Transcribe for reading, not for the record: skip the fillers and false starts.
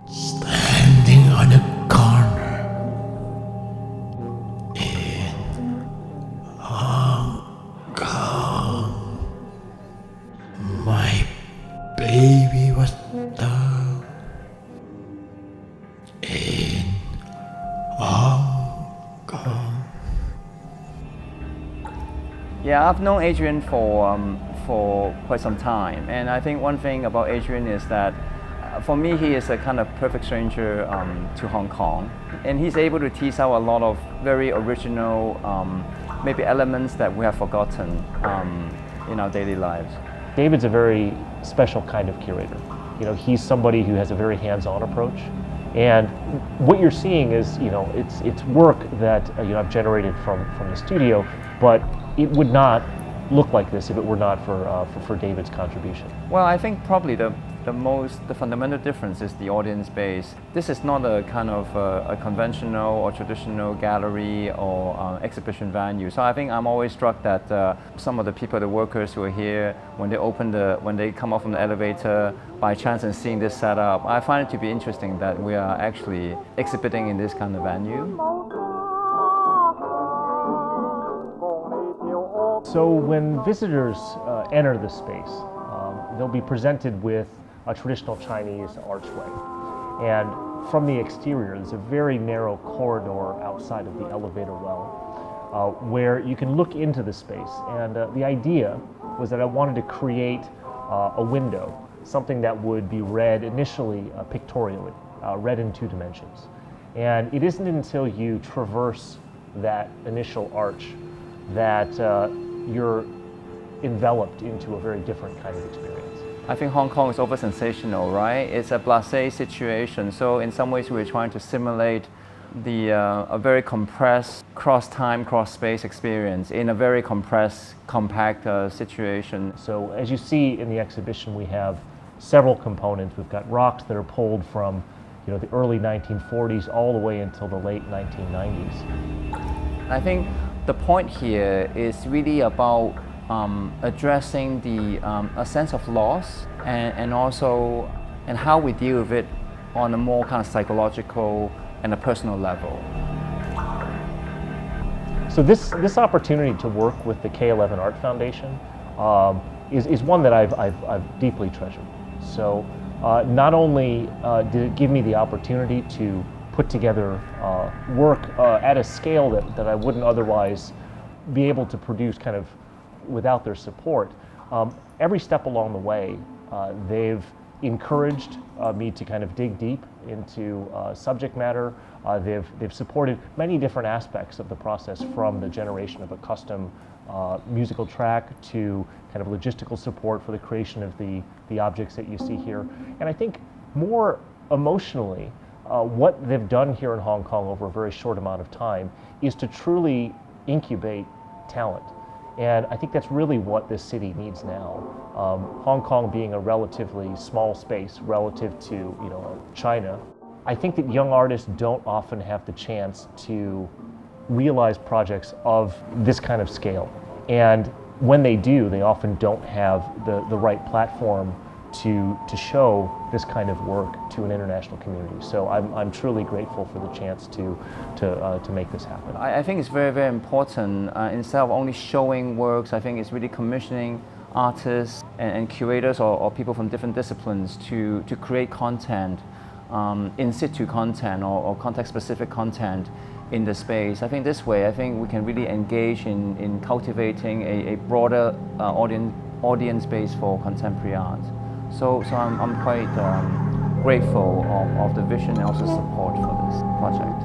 standing on a corner in Hong Kong. My baby was down in Hong Kong. Yeah, I've known Adrian for quite some time, and I think one thing about Adrian is that for me he is a kind of perfect stranger to Hong Kong, and he's able to tease out a lot of very original maybe elements that we have forgotten in our daily lives. David's a very special kind of curator. You know, he's somebody who has a very hands-on approach, and what you're seeing is, you know, it's work that you know, I've generated from the studio, but it would not look like this if it were not for David's contribution. Well, I think probably the fundamental difference is the audience base. This is not a kind of a conventional or traditional gallery or exhibition venue. So I think I'm always struck that some of the people, the workers who are here, when they come off from the elevator by chance and seeing this setup, I find it to be interesting that we are actually exhibiting in this kind of venue. So when visitors enter the space, they'll be presented with a traditional Chinese archway. And from the exterior, there's a very narrow corridor outside of the elevator well, where you can look into the space. And the idea was that I wanted to create a window, something that would be read initially pictorially, read in 2 dimensions. And it isn't until you traverse that initial arch that you're enveloped into a very different kind of experience. I think Hong Kong is over-sensational, right? It's a blasé situation. So in some ways we're trying to simulate a very compressed cross-time, cross-space experience in a very compressed, compact situation. So as you see in the exhibition, we have several components. We've got rocks that are pulled from, you know, the early 1940s all the way until the late 1990s. I think the point here is really about addressing a sense of loss and also how we deal with it on a more kind of psychological and a personal level. So this opportunity to work with the K11 Art Foundation is one that I've deeply treasured. So not only did it give me the opportunity to put together work at a scale that I wouldn't otherwise be able to produce kind of without their support. Every step along the way, they've encouraged me to kind of dig deep into subject matter. They've supported many different aspects of the process, from the generation of a custom musical track to kind of logistical support for the creation of the objects that you see here. And I think more emotionally, what they've done here in Hong Kong over a very short amount of time is to truly incubate talent. And I think that's really what this city needs now. Hong Kong being a relatively small space relative to, you know, China, I think that young artists don't often have the chance to realize projects of this kind of scale. And when they do, they often don't have the right platform to show this kind of work to an international community. So I'm truly grateful for the chance to make this happen. I think it's very, very important, instead of only showing works, I think it's really commissioning artists and curators or people from different disciplines to create content, in situ content or context-specific content in the space. I think this way, I think we can really engage in cultivating a broader audience base for contemporary art. So I'm quite grateful of the vision and also support for this project.